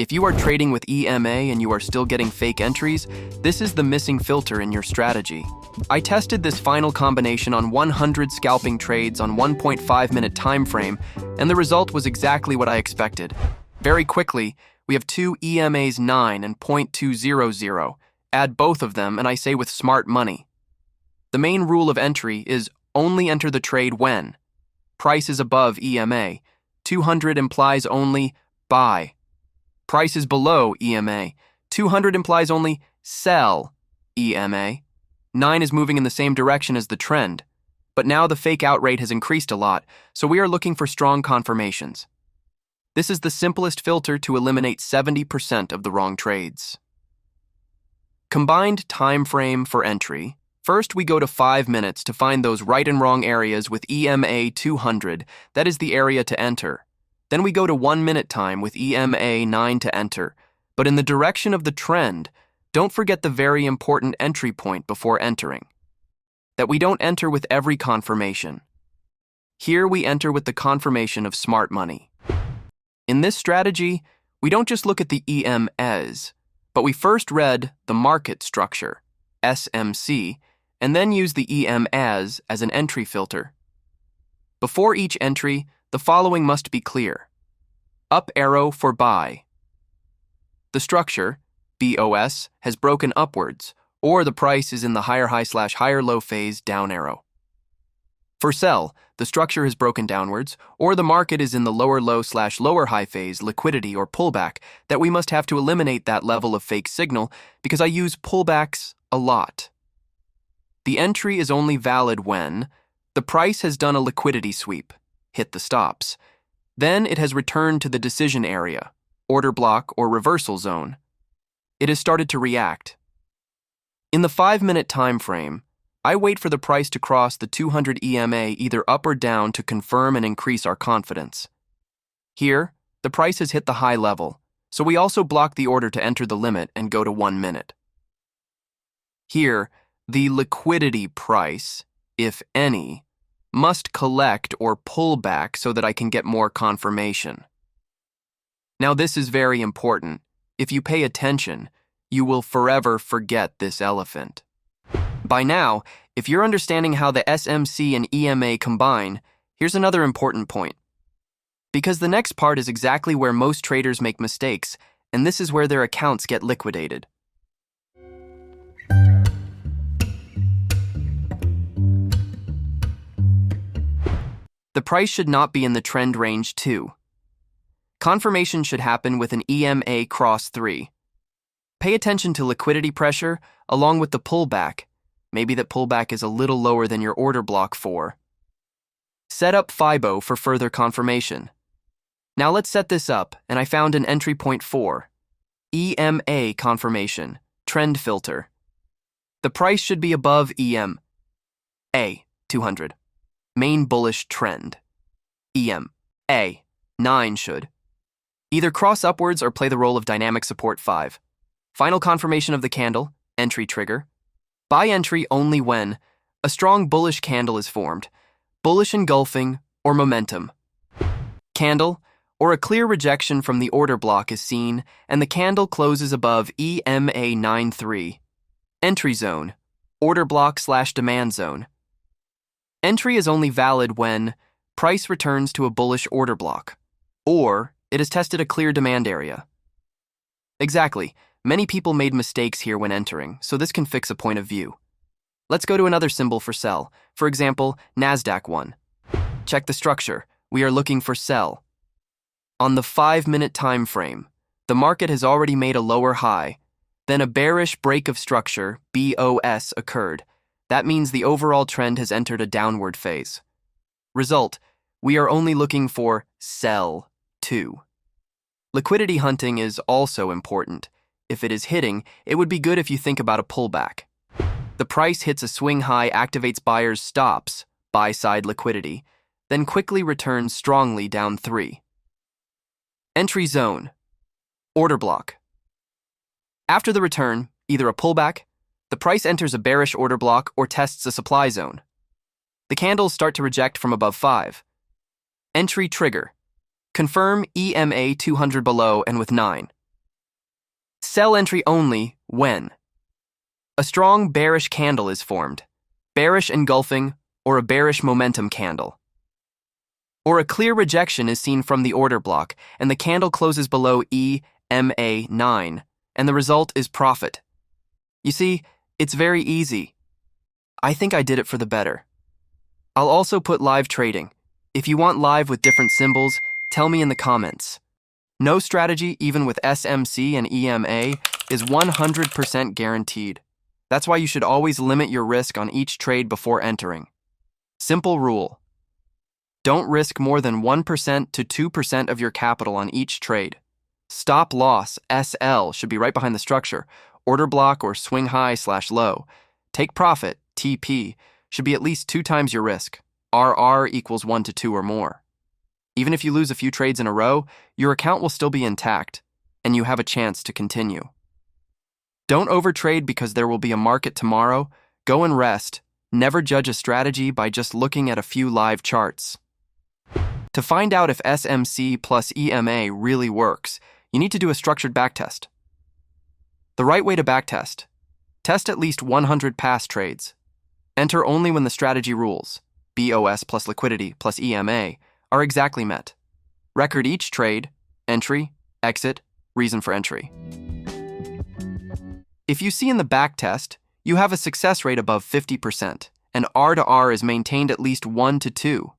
If you are trading with EMA and you are still getting fake entries, this is the missing filter in your strategy. I tested this final combination on 100 scalping trades on 1.5-minute time frame, and the result was exactly what I expected. Very quickly, we have two EMAs 9 and 0.200. Add both of them, and I say with smart money. The main rule of entry is only enter the trade when price is above EMA. 200 implies only buy. Price is below EMA. 200 implies only sell EMA. 9 is moving in the same direction as the trend. But now the fake out rate has increased a lot, so we are looking for strong confirmations. This is the simplest filter to eliminate 70% of the wrong trades. Combined time frame for entry. First, we go to 5 minutes to find those right and wrong areas with EMA 200. That is the area to enter. Then we go to 1 minute time with EMA 9 to enter. But in the direction of the trend, don't forget the very important entry point before entering. That we don't enter with every confirmation. Here we enter with the confirmation of smart money. In this strategy, we don't just look at the EMAs, but we first read the market structure, SMC, and then use the EMAs as an entry filter. Before each entry, the following must be clear. Up arrow for buy. The structure, BOS, has broken upwards, or the price is in the higher high/higher low phase down arrow. For sell, the structure has broken downwards, or the market is in the lower low/lower high phase liquidity or pullback that we must have to eliminate that level of fake signal because I use pullbacks a lot. The entry is only valid when the price has done a liquidity sweep, hit the stops. Then it has returned to the decision area, order block or reversal zone. It has started to react. In the 5-minute time frame, I wait for the price to cross the 200 EMA either up or down to confirm and increase our confidence. Here, the price has hit the high level, so we also block the order to enter the limit and go to 1 minute. Here, the liquidity price, if any, must collect or pull back so that I can get more confirmation. Now this is very important. If you pay attention, you will forever forget this elephant. By now, if you're understanding how the SMC and EMA combine, here's another important point. Because the next part is exactly where most traders make mistakes, and this is where their accounts get liquidated. The price should not be in the trend range too. Confirmation should happen with an EMA cross 3. Pay attention to liquidity pressure along with the pullback. Maybe that pullback is a little lower than your order block 4. Set up FIBO for further confirmation. Now let's set this up, and I found an entry point 4. EMA confirmation, trend filter. The price should be above EMA 200. Main bullish trend. EMA 9 should either cross upwards or play the role of dynamic support 5. Final confirmation of the candle, entry trigger. Buy entry only when a strong bullish candle is formed, bullish engulfing or momentum. Candle or a clear rejection from the order block is seen and the candle closes above EMA 9.3. Entry zone, order block/demand zone. Entry is only valid when price returns to a bullish order block, or it has tested a clear demand area. Exactly. Many people made mistakes here when entering, so this can fix a point of view. Let's go to another symbol for sell. For example, NASDAQ 1. Check the structure. We are looking for sell. On the 5-minute time frame, the market has already made a lower high. Then a bearish break of structure, BOS, occurred. That means the overall trend has entered a downward phase. Result, we are only looking for sell 2. Liquidity hunting is also important. If it is hitting, it would be good if you think about a pullback. The price hits a swing high, activates buyers' stops, buy-side liquidity, then quickly returns strongly down 3. Entry zone, order block. After the return, either a pullback, the price enters a bearish order block or tests a supply zone. The candles start to reject from above 5. Entry trigger. Confirm EMA 200 below and with 9. Sell entry only when a strong bearish candle is formed, bearish engulfing, or a bearish momentum candle, or a clear rejection is seen from the order block and the candle closes below EMA 9, and the result is profit. You see, it's very easy. I think I did it for the better. I'll also put live trading. If you want live with different symbols, tell me in the comments. No strategy, even with SMC and EMA, is 100% guaranteed. That's why you should always limit your risk on each trade before entering. Simple rule. Don't risk more than 1% to 2% of your capital on each trade. Stop loss, SL, should be right behind the structure. Order block or swing high/low. Take profit, TP, should be at least 2 times your risk. RR equals 1 to 2 or more. Even if you lose a few trades in a row, your account will still be intact, and you have a chance to continue. Don't overtrade because there will be a market tomorrow. Go and rest. Never judge a strategy by just looking at a few live charts. To find out if SMC plus EMA really works, you need to do a structured backtest. The right way to backtest: test at least 100 past trades. Enter only when the strategy rules, BOS plus liquidity plus EMA, are exactly met. Record each trade, entry, exit, reason for entry. If you see in the backtest, you have a success rate above 50%, and R to R is maintained at least 1 to 2.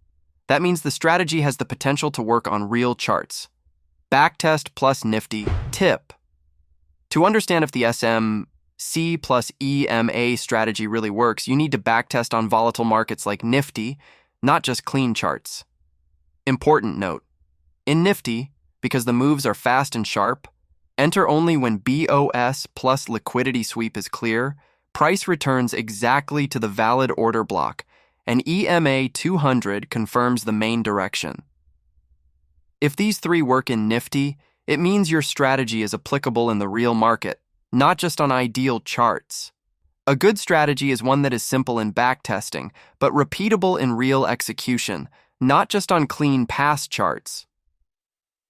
That means the strategy has the potential to work on real charts. Backtest plus NIFTY tip. To understand if the SMC plus EMA strategy really works, you need to backtest on volatile markets like NIFTY, not just clean charts. Important note: in NIFTY, because the moves are fast and sharp, enter only when BOS plus liquidity sweep is clear, price returns exactly to the valid order block, and EMA 200 confirms the main direction. If these 3 work in NIFTY, it means your strategy is applicable in the real market, not just on ideal charts. A good strategy is one that is simple in backtesting, but repeatable in real execution, not just on clean past charts.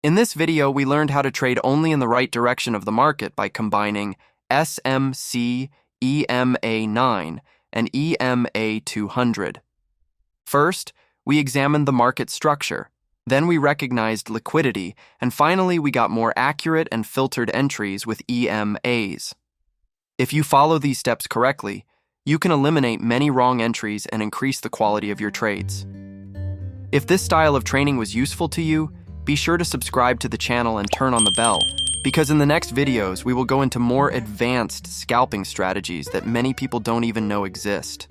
In this video, we learned how to trade only in the right direction of the market by combining SMC, EMA 9, and EMA 200. First, we examined the market structure. Then we recognized liquidity, and finally we got more accurate and filtered entries with EMAs. If you follow these steps correctly, you can eliminate many wrong entries and increase the quality of your trades. If this style of training was useful to you, be sure to subscribe to the channel and turn on the bell, because in the next videos we will go into more advanced scalping strategies that many people don't even know exist.